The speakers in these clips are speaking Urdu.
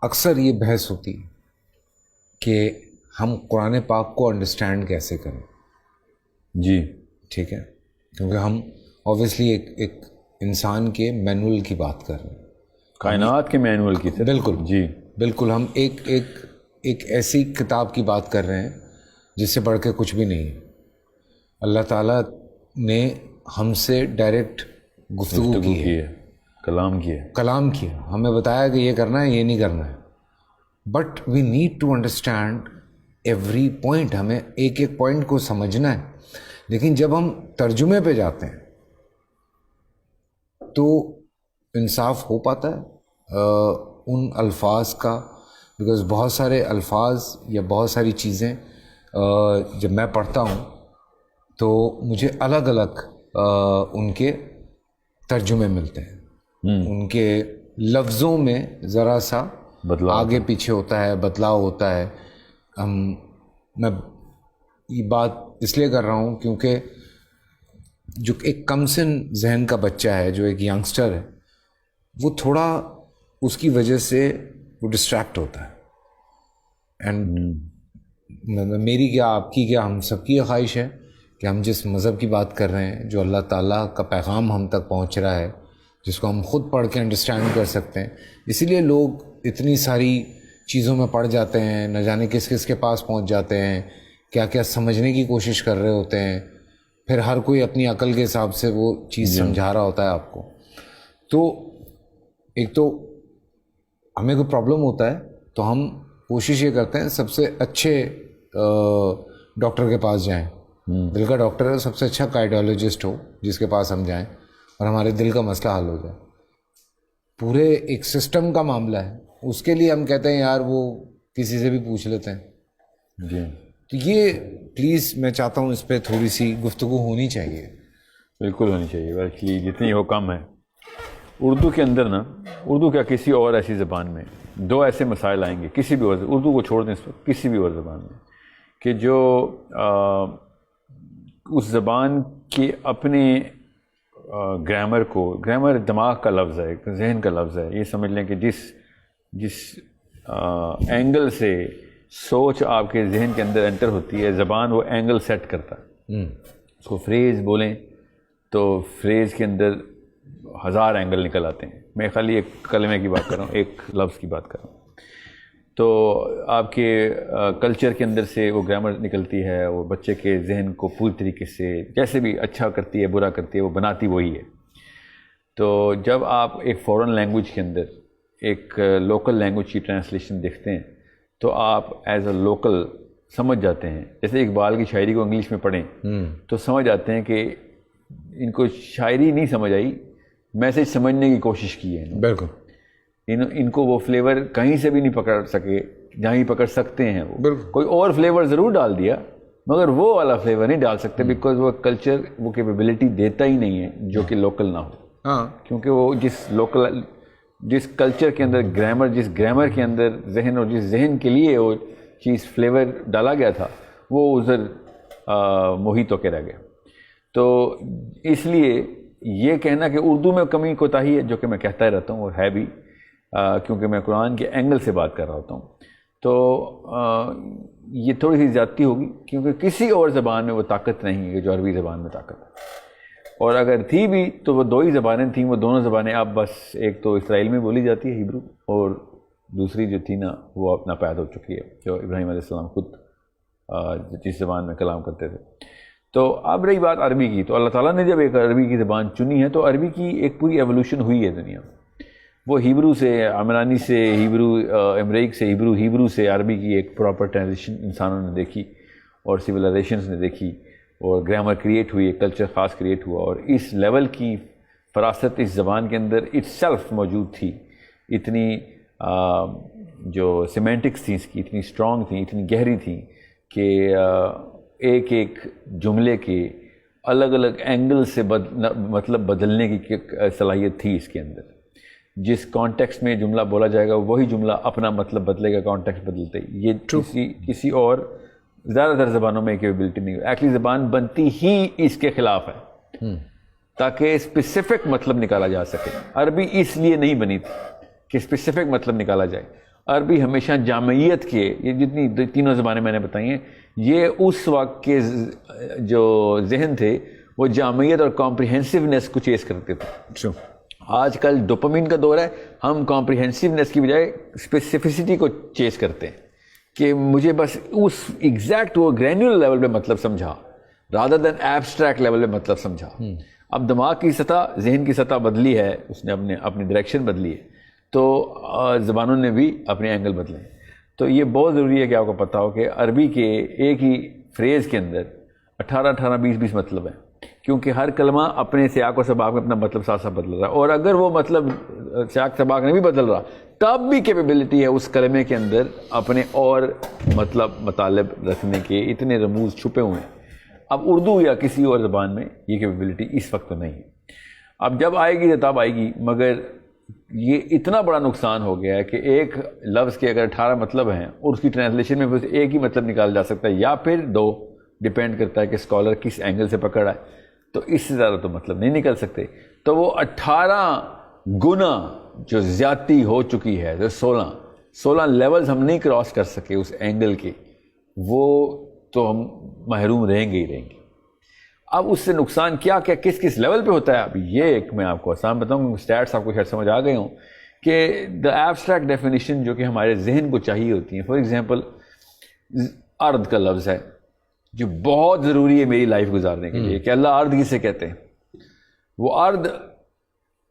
اکثر یہ بحث ہوتی ہے کہ ہم قرآن پاک کو انڈرسٹینڈ کیسے کریں. جی ٹھیک ہے, کیونکہ ہم اوبویسلی ایک انسان کے مینول کی بات کر رہے ہیں, کائنات کے مینول کی طرح. بالکل جی بالکل, ہم ایک ایسی کتاب کی بات کر رہے ہیں جس سے بڑھ کے کچھ بھی نہیں ہے. اللہ تعالیٰ نے ہم سے ڈائریکٹ گفتگو کی ہے, کلام کیا, ہمیں بتایا کہ یہ کرنا ہے, یہ نہیں کرنا ہے. But we need to understand every point, ہمیں ایک ایک پوائنٹ کو سمجھنا ہے. لیکن جب ہم ترجمے پہ جاتے ہیں تو انصاف ہو پاتا ہے ان الفاظ کا, بیکاز بہت سارے الفاظ یا بہت ساری چیزیں جب میں پڑھتا ہوں تو مجھے الگ الگ ان کے ترجمے ملتے ہیں. ان کے لفظوں میں ذرا سا آگے پیچھے ہوتا ہے, بدلاؤ ہوتا ہے. میں یہ بات اس لیے کر رہا ہوں کیونکہ جو ایک کمسن ذہن کا بچہ ہے, جو ایک ینگسٹر ہے, وہ تھوڑا اس کی وجہ سے وہ ڈسٹریکٹ ہوتا ہے. اینڈ میری کیا, آپ کی کیا, ہم سب کی یہ خواہش ہے کہ ہم جس مذہب کی بات کر رہے ہیں, جو اللہ تعالیٰ کا پیغام ہم تک پہنچ رہا ہے, جس کو ہم خود پڑھ کے انڈرسٹینڈ کر سکتے ہیں. اسی لیے لوگ اتنی ساری چیزوں میں پڑ جاتے ہیں, نہ جانے کس کس کے پاس پہنچ جاتے ہیں, کیا کیا سمجھنے کی کوشش کر رہے ہوتے ہیں. پھر ہر کوئی اپنی عقل کے حساب سے وہ چیز سمجھا رہا ہوتا ہے آپ کو. تو ایک تو ہمیں کوئی پرابلم ہوتا ہے تو ہم کوشش یہ کرتے ہیں سب سے اچھے ڈاکٹر کے پاس جائیں. دل کا ڈاکٹر ہے, سب سے اچھا کارڈیالوجسٹ ہو جس کے پاس ہم جائیں اور ہمارے دل کا مسئلہ حل ہو جائے. پورے ایک سسٹم کا معاملہ ہے, اس کے لیے ہم کہتے ہیں یار وہ کسی سے بھی پوچھ لیتے ہیں. جی تو یہ پلیز میں چاہتا ہوں اس پہ تھوڑی سی گفتگو ہونی چاہیے. بالکل ہونی چاہیے, بلکہ جتنی ہو کم ہے. اردو کے اندر نا, اردو کیا کسی اور ایسی زبان میں دو ایسے مسائل آئیں گے, کسی بھی اور, اردو کو چھوڑ دیں اس وقت, کسی بھی اور زبان میں, کہ جو اس زبان کے اپنے گرامر کو, گرامر دماغ کا لفظ ہے, ذہن کا لفظ ہے. یہ سمجھ لیں کہ جس اینگل سے سوچ آپ کے ذہن کے اندر انٹر ہوتی ہے, زبان وہ اینگل سیٹ کرتا ہے. اس کو فریز بولیں تو فریز کے اندر ہزار اینگل نکل آتے ہیں. میں خالی ایک کلمے کی بات کر رہا ہوں, ایک لفظ کی بات کر رہا ہوں. تو آپ کے کلچر کے اندر سے وہ گرامر نکلتی ہے, وہ بچے کے ذہن کو پوری طریقے سے جیسے بھی اچھا کرتی ہے برا کرتی ہے, وہ بناتی وہی ہے. تو جب آپ ایک فورن لینگویج کے اندر ایک لوکل لینگویج کی ٹرانسلیشن دیکھتے ہیں تو آپ ایز اے لوکل سمجھ جاتے ہیں. جیسے اقبال کی شاعری کو انگلش میں پڑھیں تو سمجھ جاتے ہیں کہ ان کو شاعری نہیں سمجھ آئی, میسج سمجھنے کی کوشش کی ہے. بالکل ان کو وہ فلیور کہیں سے بھی نہیں پکڑ سکے جہاں ہی پکڑ سکتے ہیں. وہ کوئی اور فلیور ضرور ڈال دیا مگر وہ والا فلیور نہیں ڈال سکتے, بیکاز وہ کلچر وہ کیپیبلٹی دیتا ہی نہیں ہے جو کہ لوکل نہ ہو. کیونکہ وہ جس کلچر کے اندر گرامر, جس گرامر کے اندر ذہن, اور جس ذہن کے لیے وہ چیز فلیور ڈالا گیا تھا, وہ ادھر محیط ہو کے رہ گیا. تو اس لیے یہ کہنا کہ اردو میں کمی کوتاہی ہے, جو کہ میں کہتا ہی رہتا ہوں, وہ ہے بھی, کیونکہ میں قرآن کے اینگل سے بات کر رہا ہوتا ہوں. تو یہ تھوڑی سی زیادتی ہوگی, کیونکہ کسی اور زبان میں وہ طاقت نہیں ہے جو عربی زبان میں طاقت ہے. اور اگر تھی بھی تو وہ دو ہی زبانیں تھیں, وہ دونوں زبانیں اب بس ایک تو اسرائیل میں بولی جاتی ہے ہیبرو, اور دوسری جو تھی نا وہ اپنا پید ہو چکی ہے, جو ابراہیم علیہ السلام خود جس زبان میں کلام کرتے تھے. تو اب رہی بات عربی کی, تو اللہ تعالیٰ نے جب ایک عربی کی زبان چنی ہے تو عربی کی ایک پوری ایولیوشن ہوئی ہے دنیا میں. وہ ہیبرو سے, عمرانی سے ہیبرو, امریک سے ہیبرو, ہیبرو سے عربی کی ایک پراپر ٹرانزیشن انسانوں نے دیکھی, اور سویلائزیشنز نے دیکھی, اور گرامر کریٹ ہوئی, ایک کلچر خاص کریٹ ہوا. اور اس لیول کی فراست اس زبان کے اندر اٹ سیلف موجود تھی, اتنی جو سیمینٹکس تھیں اس کی اتنی اسٹرانگ تھیں, اتنی گہری تھیں کہ ایک ایک جملے کے الگ الگ اینگل سے مطلب بدلنے کی صلاحیت تھی اس کے اندر. جس کانٹیکسٹ میں جملہ بولا جائے گا وہی جملہ اپنا مطلب بدلے گا کانٹیکسٹ بدلتے ہی. یہ کسی اور زیادہ تر زبانوں میں کیپیبلٹی نہیں. ایکچولی زبان بنتی ہی اس کے خلاف ہے تاکہ اسپیسیفک مطلب نکالا جا سکے. عربی اس لیے نہیں بنی تھی کہ اسپیسیفک مطلب نکالا جائے, عربی ہمیشہ جامعیت کے، یہ جتنی تینوں زبانیں میں نے بتائی ہیں، یہ اس وقت کے جو ذہن تھے وہ جامعیت اور کمپریہنسونیس کو چیز کرتے تھے. آج کل ڈوپامین کا دور ہے، ہم کمپریہنسونیس کی بجائے اسپیسیفسٹی کو چیز کرتے ہیں کہ مجھے بس اس ایگزیکٹ وہ گرینیولر لیول پہ مطلب سمجھا رادر دین ایبسٹریکٹ لیول پہ مطلب سمجھا. اب دماغ کی سطح، ذہن کی سطح بدلی ہے، اس نے اپنی ڈائریکشن بدلی ہے، تو زبانوں نے بھی اپنے اینگل بدلے ہیں. تو یہ بہت ضروری ہے کہ آپ کو پتہ ہو کہ عربی کے ایک ہی فریز کے اندر 18 20 مطلب ہیں، کیونکہ ہر کلمہ اپنے سیاق و سباق میں اپنا مطلب ساتھ ساتھ بدل رہا ہے. اور اگر وہ مطلب سیاق سباق نہیں بھی بدل رہا تب بھی کیپیبلٹی ہے اس کلمے کے اندر اپنے اور مطلب مطالب رکھنے کے، اتنے رموز چھپے ہوئے ہیں. اب اردو یا کسی اور زبان میں یہ کیپیبلٹی اس وقت نہیں ہے. اب جب آئے گی تو تب آئے گی، مگر یہ اتنا بڑا نقصان ہو گیا ہے کہ ایک لفظ کے اگر 18 مطلب ہیں اور اس کی ٹرانسلیشن میں بس ایک ہی مطلب نکالا جا سکتا ہے یا پھر 2، ڈیپینڈ کرتا ہے کہ اسکالر کس اینگل سے پکڑا ہے، تو اس سے زیادہ تو مطلب نہیں نکل سکتے. تو وہ 18 گنا جو زیادتی ہو چکی ہے، جو 16 لیولز ہم نہیں کراس کر سکے اس اینگل کے، وہ تو ہم محروم رہیں گے ہی رہیں گے. اب اس سے نقصان کیا کیا کس لیول پہ ہوتا ہے، اب یہ ایک میں آپ کو آسان بتاؤں، اسٹیٹس آپ کو شاید سمجھ آ گئے ہوں کہ دا ایبسٹریکٹ ڈیفینیشن جو کہ ہمارے ذہن کو چاہیے ہوتی ہیں. فار ایگزامپل ارد کا لفظ ہے جو بہت ضروری ہے میری لائف گزارنے کے لیے کہ اللہ ارد کسے کہتے ہیں. وہ ارد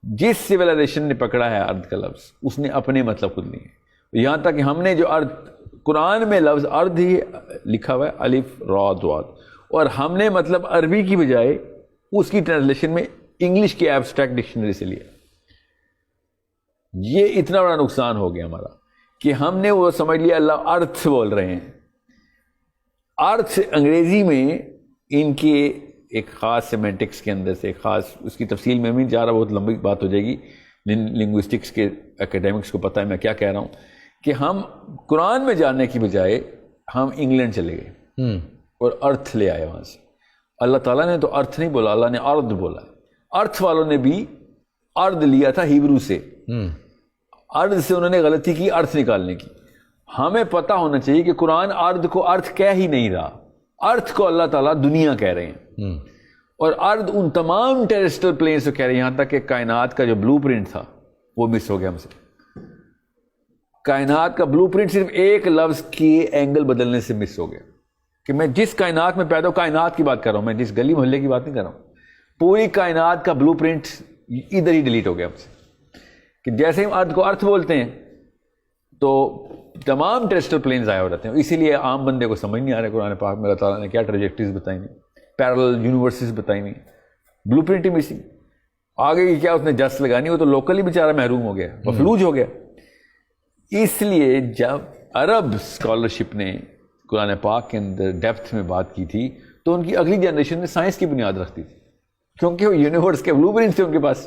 جس سویلائزیشن نے پکڑا ہے ارد کا لفظ، اس نے اپنے مطلب خود لیے. یہاں تک کہ ہم نے جو ارد، قرآن میں لفظ ارد ہی لکھا ہوا ہے، الف را ضاد، اور ہم نے مطلب عربی کی بجائے اس کی ٹرانسلیشن میں انگلش کی ایبسٹریکٹ ڈکشنری سے لیا. یہ اتنا بڑا نقصان ہو گیا ہمارا کہ ہم نے وہ سمجھ لیا اللہ ارتھ بول رہے ہیں. ارتھ انگریزی میں ان کے ایک خاص سیمینٹکس کے اندر سے ایک خاص، اس کی تفصیل میں بھی جا رہا، بہت لمبی بات ہو جائے گی، لنگوسٹکس کے اکیڈیمکس کو پتہ ہے میں کیا کہہ رہا ہوں، کہ ہم قرآن میں جانے کی بجائے ہم انگلینڈ چلے گئے اور ارتھ لے آئے وہاں سے. اللہ تعالیٰ نے تو ارتھ نہیں بولا، اللہ نے ارد بولا. ارتھ والوں نے بھی ارد لیا تھا ہیبرو سے، ارد سے انہوں نے غلطی کی ارتھ نکالنے کی. ہمیں پتہ ہونا چاہیے کہ قرآن ارد کو ارتھ کہہ ہی نہیں رہا، ارتھ کو اللہ تعالیٰ دنیا کہہ رہے ہیں، اور ارد ان تمام ٹیرسٹرل پلینس کو کہہ رہے ہیں، یہاں تک کہ کائنات کا جو بلو پرنٹ تھا وہ مس ہو گیا ہم سے. کائنات کا بلو پرنٹ صرف ایک لفظ کی اینگل بدلنے سے مس ہو گیا کہ میں جس کائنات میں پیدا ہوں، کائنات کی بات کر رہا ہوں، میں جس گلی محلے کی بات نہیں کر رہا ہوں، پوری کائنات کا بلو پرنٹ ادھر ہی ڈیلیٹ ہو گیا ہم سے. کہ جیسے ہم ارتھ کو ارتھ بولتے ہیں تو تمام ٹیرسٹرل پلین ضائع ہو جاتے ہیں. اسی لیے عام بندے کو سمجھ نہیں آ رہا قرآن پاک میں اللہ تعالیٰ نے کیا ٹریجیکٹریز بتائی ہوئی، پیرل یونیورسز بتائی ہوئی، بلو پرنٹ ہی مسنگ. آگے کی کیا اس نے جس لگانی، وہ تو لوکلی بیچارہ محروم ہو گیا، مفلوج ہو گیا. اس لیے جب عرب اسکالرشپ نے قرآن پاک کے اندر ڈیپتھ میں بات کی تھی تو ان کی اگلی جنریشن میں سائنس کی بنیاد رکھتی تھی، کیونکہ وہ یونیورس کے بلو پرنٹ تھے ان کے پاس.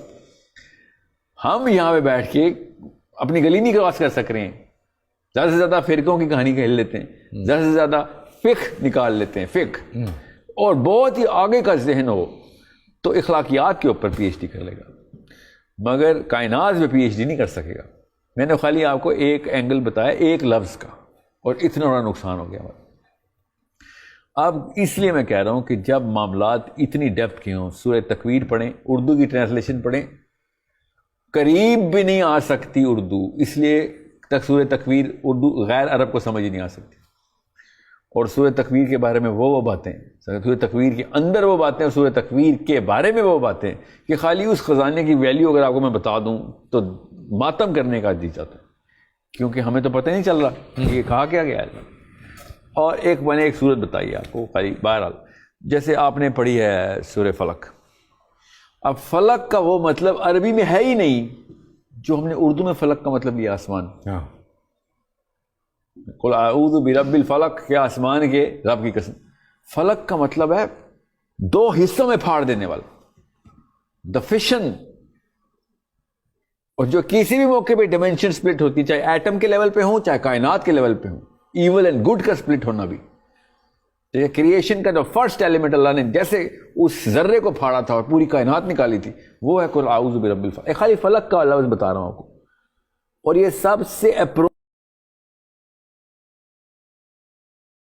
ہم یہاں پہ بیٹھ کے اپنی گلی نہیں کراس کر سک رہے ہیں، زیادہ سے زیادہ فرقوں کی کہانی کھیل لیتے ہیں، زیادہ سے زیادہ فقہ نکال لیتے ہیں، فقہ، اور بہت ہی آگے کا ذہن ہو تو اخلاقیات کے اوپر پی ایچ ڈی کر لے گا، مگر کائنات میں پی ایچ ڈی نہیں کر سکے گا. میں نے خالی آپ کو ایک اینگل بتایا ایک لفظ کا، اور اتنا بڑا نقصان ہو گیا ہمارا. اب اس لیے میں کہہ رہا ہوں کہ جب معاملات اتنی ڈیپتھ کے ہوں، سورہ تکویر پڑھیں، اردو کی ٹرانسلیشن پڑھیں، قریب بھی نہیں آ سکتی اردو، اس لیے سورہ تکویر اردو غیر عرب کو سمجھ ہی نہیں آ سکتی. اور سورہ تکویر کے بارے میں وہ باتیں، سورہ تکویر کے اندر وہ باتیں، اور سورہ تکویر کے بارے میں وہ باتیں کہ خالی اس خزانے کی ویلیو اگر آپ کو میں بتا دوں تو ماتم کرنے کا جی چاہتا ہے، کیونکہ ہمیں تو پتہ نہیں چل رہا کہ یہ کہا کیا گیا ہے. اور میں نے ایک صورت بتائی آپ کو خالی. بہرحال جیسے آپ نے پڑھی ہے سورہ فلق، اب فلق کا وہ مطلب عربی میں ہے ہی نہیں جو ہم نے اردو میں فلق کا مطلب لیا آسمان. قل اعوذ برب الفلق، کیا آسمان کے رب کی قسم. فلق کا مطلب ہے 2 حصوں میں پھاڑ دینے والا، دا فشن. اور جو کسی بھی موقع پہ ڈائمینشن سپلٹ ہوتی ہے، چاہے ایٹم کے لیول پہ ہوں چاہے کائنات کے لیول پہ ہوں، ایول اینڈ گڈ کا سپلٹ ہونا بھی. کریشن کا جو فرسٹ ایلیمنٹ اللہ نے جیسے اس ذرے کو پھاڑا تھا اور پوری کائنات نکالی تھی، وہ ہے قل اعوذ برب الفلق. خالی فلق کا لفظ بتا رہا ہوں آپ کو. اور یہ سب سے